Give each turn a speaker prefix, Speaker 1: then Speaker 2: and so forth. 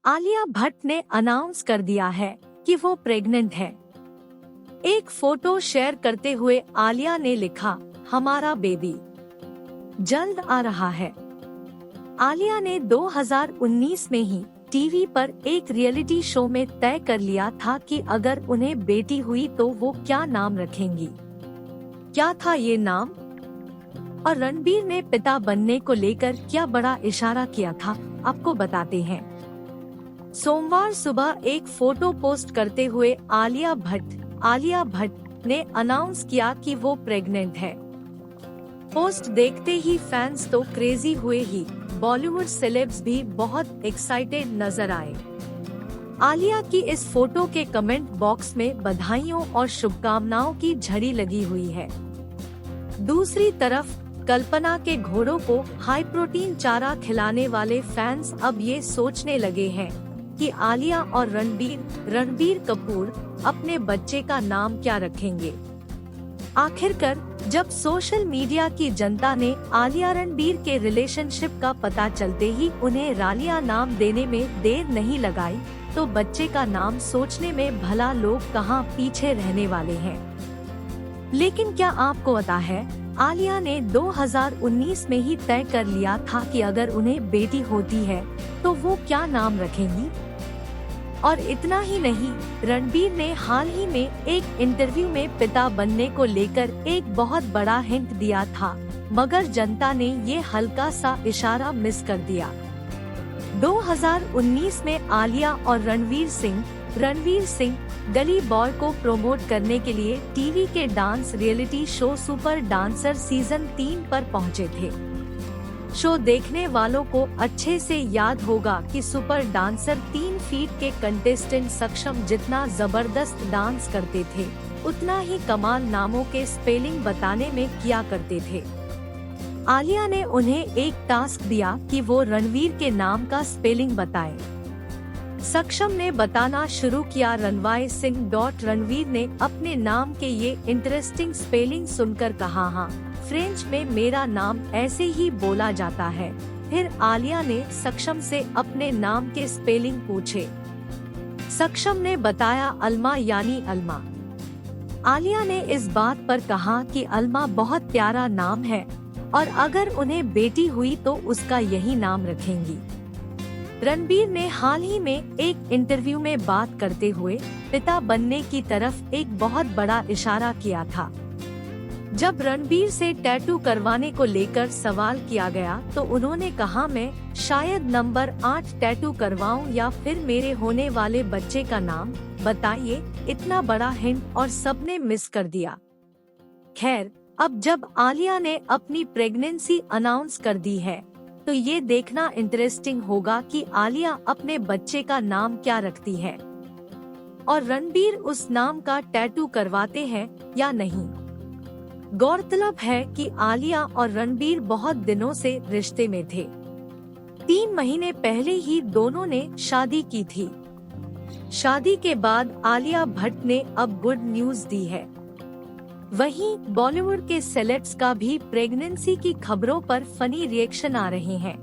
Speaker 1: आलिया भट्ट ने अनाउंस कर दिया है कि वो प्रेग्नेंट है। एक फोटो शेयर करते हुए आलिया ने लिखा, हमारा बेबी जल्द आ रहा है। आलिया ने 2019 में ही टीवी पर एक रियलिटी शो में तय कर लिया था कि अगर उन्हें बेटी हुई तो वो क्या नाम रखेंगी। क्या था ये नाम और रणबीर ने पिता बनने को लेकर क्या बड़ा इशारा किया था, आपको बताते हैं। सोमवार सुबह एक फोटो पोस्ट करते हुए आलिया भट्ट ने अनाउंस किया कि वो प्रेग्नेंट है। पोस्ट देखते ही फैंस तो क्रेजी हुए ही, बॉलीवुड सेलेब्स भी बहुत एक्साइटेड नजर आए। आलिया की इस फोटो के कमेंट बॉक्स में बधाइयों और शुभकामनाओं की झड़ी लगी हुई है। दूसरी तरफ कल्पना के घोड़ों को हाई प्रोटीन चारा खिलाने वाले फैंस अब ये सोचने लगे हैं कि आलिया और रणबीर कपूर अपने बच्चे का नाम क्या रखेंगे। आखिरकार जब सोशल मीडिया की जनता ने आलिया रणबीर के रिलेशनशिप का पता चलते ही उन्हें रालिया नाम देने में देर नहीं लगाई, तो बच्चे का नाम सोचने में भला लोग कहां पीछे रहने वाले हैं। लेकिन क्या आपको पता है, आलिया ने 2019 में ही तय कर लिया था कि अगर उन्हें बेटी होती है तो वो क्या नाम रखेंगी। और इतना ही नहीं, रणबीर ने हाल ही में एक इंटरव्यू में पिता बनने को लेकर एक बहुत बड़ा हिंट दिया था, मगर जनता ने ये हल्का सा इशारा मिस कर दिया। 2019 में आलिया और रणवीर सिंह गली बॉय को प्रमोट करने के लिए टीवी के dance reality show super dancer season 3 पर पहुंचे थे। शो देखने वालों को अच्छे से याद होगा कि सुपर डांसर 3 फीट के कंटेस्टेंट सक्षम जितना जबरदस्त डांस करते थे, उतना ही कमाल नामों के स्पेलिंग बताने में किया करते थे। आलिया ने उन्हें एक टास्क दिया कि वो रणवीर के नाम का स्पेलिंग बताएं। सक्षम ने बताना शुरू किया रणवाय सिंह। रणवीर ने अपने नाम के ये इंटरेस्टिंग स्पेलिंग सुनकर कहा, हाँ, फ्रेंच में मेरा नाम ऐसे ही बोला जाता है। फिर आलिया ने सक्षम से अपने नाम के स्पेलिंग पूछे। सक्षम ने बताया अल्मा यानी अल्मा। आलिया ने इस बात पर कहा कि अल्मा बहुत प्यारा नाम है और अगर उन्हें बेटी हुई तो उसका यही नाम रखेंगी। रणबीर ने हाल ही में एक इंटरव्यू में बात करते हुए पिता बनने की तरफ एक बहुत बड़ा इशारा किया था। जब रणबीर से टैटू करवाने को लेकर सवाल किया गया तो उन्होंने कहा, मैं शायद नंबर 8 टैटू करवाऊं या फिर मेरे होने वाले बच्चे का नाम बताइए। इतना बड़ा हिंट और सबने मिस कर दिया। खैर, अब जब आलिया ने अपनी प्रेगनेंसी अनाउंस कर दी है तो ये देखना इंटरेस्टिंग होगा कि आलिया अपने बच्चे का नाम क्या रखती है और रणबीर उस नाम का टैटू करवाते हैं या नहीं। गौरतलब है कि आलिया और रणबीर बहुत दिनों से रिश्ते में थे। 3 महीने पहले ही दोनों ने शादी की थी। शादी के बाद आलिया भट्ट ने अब गुड न्यूज दी है। वहीं बॉलीवुड के सेलेब्स का भी प्रेगनेंसी की खबरों पर फनी रिएक्शन आ रहे हैं।